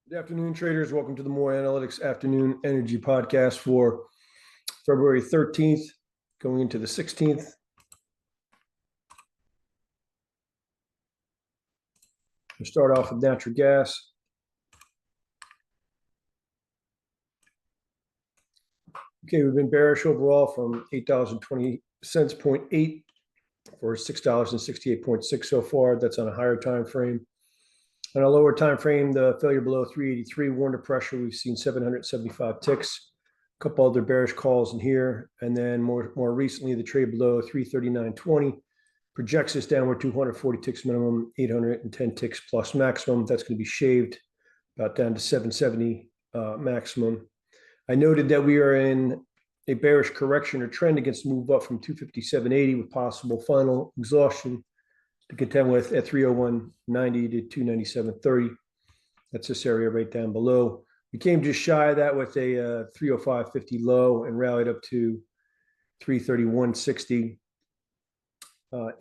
Good afternoon, traders. Welcome to the More Analytics Afternoon Energy Podcast for February 13th, going into the 16th. We'll start off with natural gas. Okay, we've been bearish overall from $8.20 0.8 for $6.68.6 so far. That's on a higher time frame. On a lower time frame, the failure below 383 warned of pressure. We've seen 775 ticks. A couple other bearish calls in here, and then more recently, the trade below 339.20 projects this downward 240 ticks minimum, 810 ticks plus maximum. That's going to be shaved about down to 770 maximum. I noted that we are in a bearish correction or trend against move up from 257.80 with possible final exhaustion to contend with at 301.90 to 297.30. That's this area right down below. We came just shy of that with a 305.50 low and rallied up to 331.60.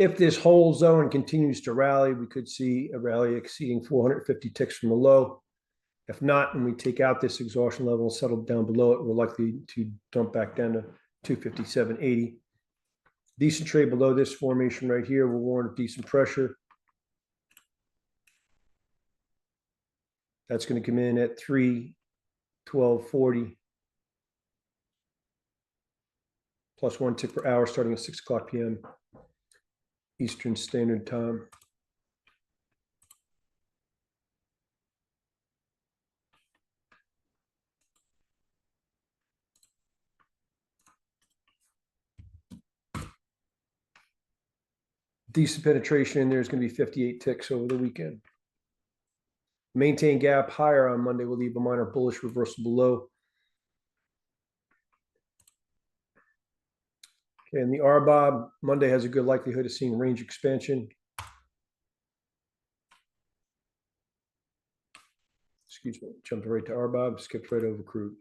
If this whole zone continues to rally, we could see a rally exceeding 450 ticks from the low. If not, and we take out this exhaustion level, settle down below it, we're likely to dump back down to 257.80. Decent trade below this formation right here will warrant decent pressure. That's going to come in at 312.40 plus 1 tick per hour starting at 6 o'clock p.m. Eastern Standard Time. Decent penetration in there is going to be 58 ticks over the weekend. Maintain gap higher on Monday will leave a minor bullish reversal below. Okay, and the RBOB, Monday has a good likelihood of seeing range expansion. Excuse me, jumped right to RBOB, skipped right over crude.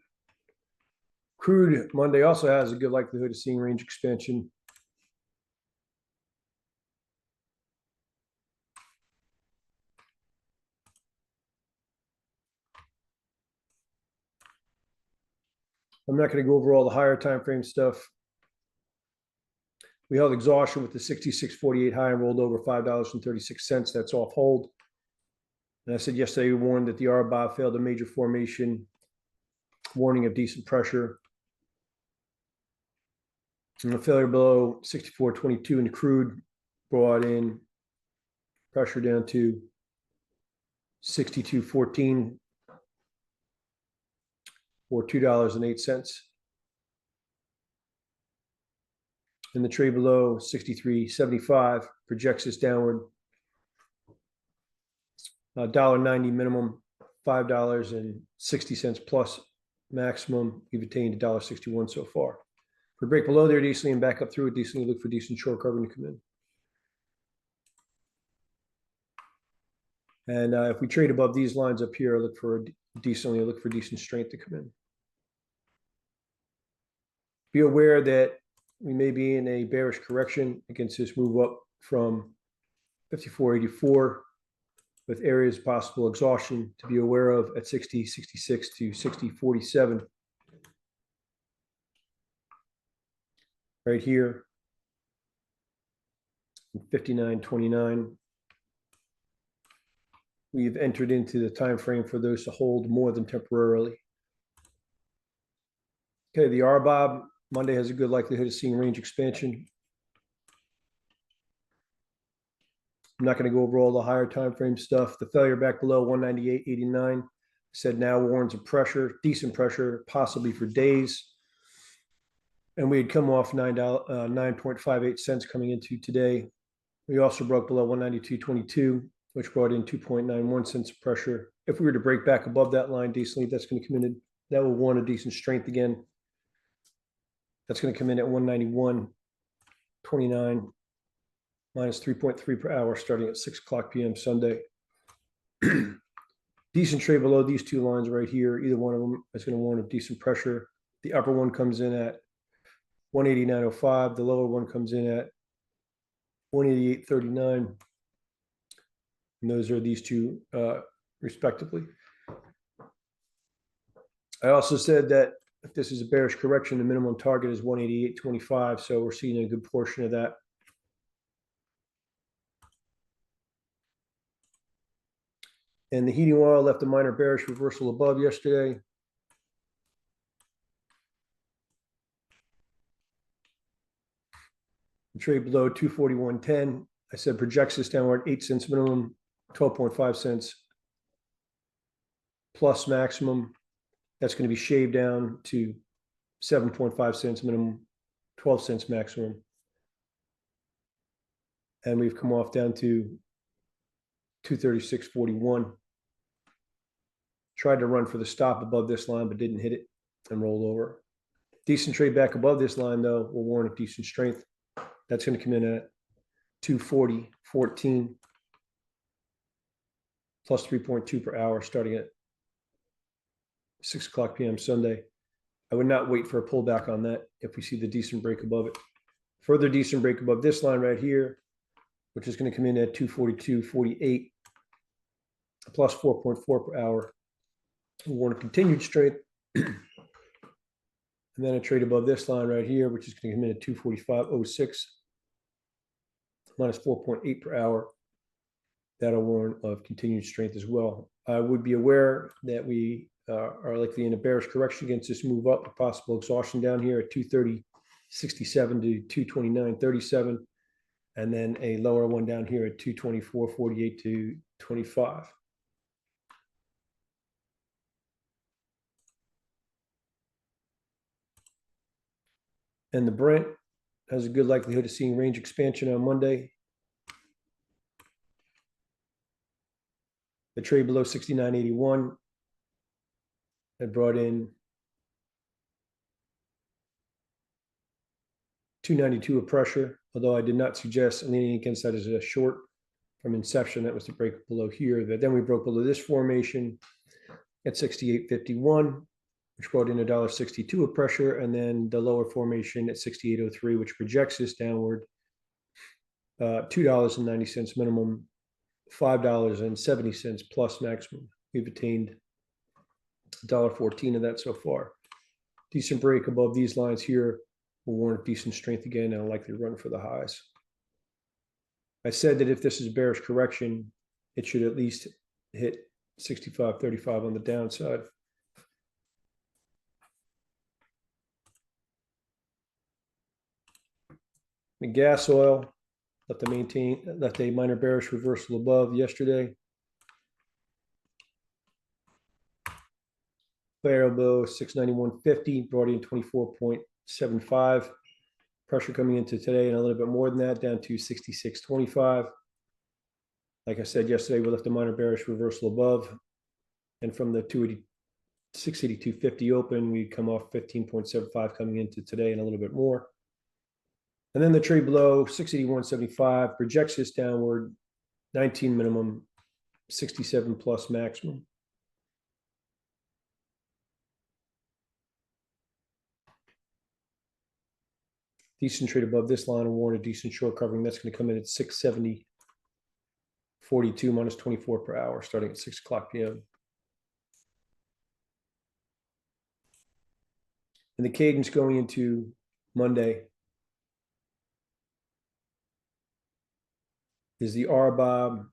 Crude, Monday also has a good likelihood of seeing range expansion. I'm not going to go over all the higher time frame stuff. We held exhaustion with the 66.48 high and rolled over $5.36. That's off hold. And I said yesterday, we warned that the RBOB failed a major formation, warning of decent pressure. And the failure below 64.22 in the crude brought in pressure down to 62.14 or $2.08. And the trade below 63.75 projects this downward. $1.90 minimum, $5.60 plus maximum. We've attained $1.61 so far. If we break below there decently and back up through it decently, look for decent short covering to come in. And if we trade above these lines up here, look for decent strength to come in. Be aware that we may be in a bearish correction against this move up from 54.84 with areas of possible exhaustion to be aware of at 60.66 to 60.47. Right here, 59.29. We've entered into the time frame for those to hold more than temporarily. Okay, the RBOB, Monday has a good likelihood of seeing range expansion. I'm not going to go over all the higher time frame stuff. The failure back below 198.89 said now warns of pressure, decent pressure, possibly for days. And we had come off 9.58 cents coming into today. We also broke below 192.22, which brought in 2.91 cents of pressure. If we were to break back above that line decently, that's going to come in. That will warrant a decent strength again. That's going to come in at 191.29 minus 3.3 per hour starting at 6 o'clock p.m. Sunday. Decent trade below these two lines right here. Either one of them is going to warrant a decent pressure. The upper one comes in at 189.05. The lower one comes in at 188.39. And those are these two respectively. I also said that if this is a bearish correction, the minimum target is 188.25. So we're seeing a good portion of that. And the heating oil left a minor bearish reversal above yesterday. The trade below 241.10. I said projects this downward 8 cents minimum, 12.5 cents plus maximum. That's going to be shaved down to 7.5 cents minimum, 12 cents maximum. And we've come off down to 236.41. Tried to run for the stop above this line, but didn't hit it and rolled over. Decent trade back above this line, though, will warrant a decent strength. That's going to come in at 240.14 plus 3.2 per hour starting at 6 o'clock p.m. Sunday. I would not wait for a pullback on that if we see the decent break above it. Further decent break above this line right here, which is going to come in at 242.48 plus 4.4 per hour. We'll warrant a continued strength. And then a trade above this line right here, which is going to come in at 245.06 minus 4.8 per hour. That'll warrant of continued strength as well. I would be aware that we are likely in a bearish correction against this move up, a possible exhaustion down here at 230.67 to 229.37, and then a lower one down here at 224.48 to 25. And the Brent has a good likelihood of seeing range expansion on Monday. The trade below 69.81 had brought in 292 of pressure, although I did not suggest leaning against that as a short from inception. That was the break below here. But then we broke below this formation at 68.51, which brought in $1.62 of pressure, and then the lower formation at 68.03, which projects this downward, $2.90 minimum, $5.70 plus maximum. We've attained $1.14 of that so far. Decent break above these lines here will warrant decent strength again and likely run for the highs. I said that if this is a bearish correction, it should at least hit 65.35 on the downside. The gas oil left a minor bearish reversal above yesterday. Variable 691.50 brought in 24.75. Pressure coming into today and a little bit more than that, down to 66.25. Like I said yesterday, we left a minor bearish reversal above. And from the 682.50 open, we come off 15.75 coming into today and a little bit more. And then the trade below 681.75 projects this downward, 19 minimum, 67 plus maximum. Decent trade above this line and warrant a decent short covering. That's going to come in at 670.42 minus 24 per hour starting at 6 o'clock p.m. And the cadence going into Monday is the RBOB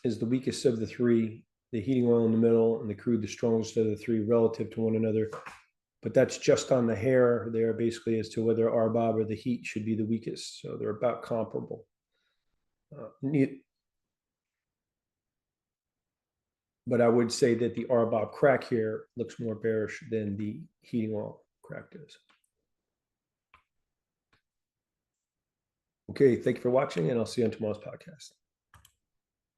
is the weakest of the three, the heating oil in the middle, and the crude the strongest of the three relative to one another. But that's just on the hair there, basically, as to whether RBOB or the heat should be the weakest. So they're about comparable. But I would say that the RBOB crack here looks more bearish than the heating oil crack does. Okay, thank you for watching, and I'll see you on tomorrow's podcast.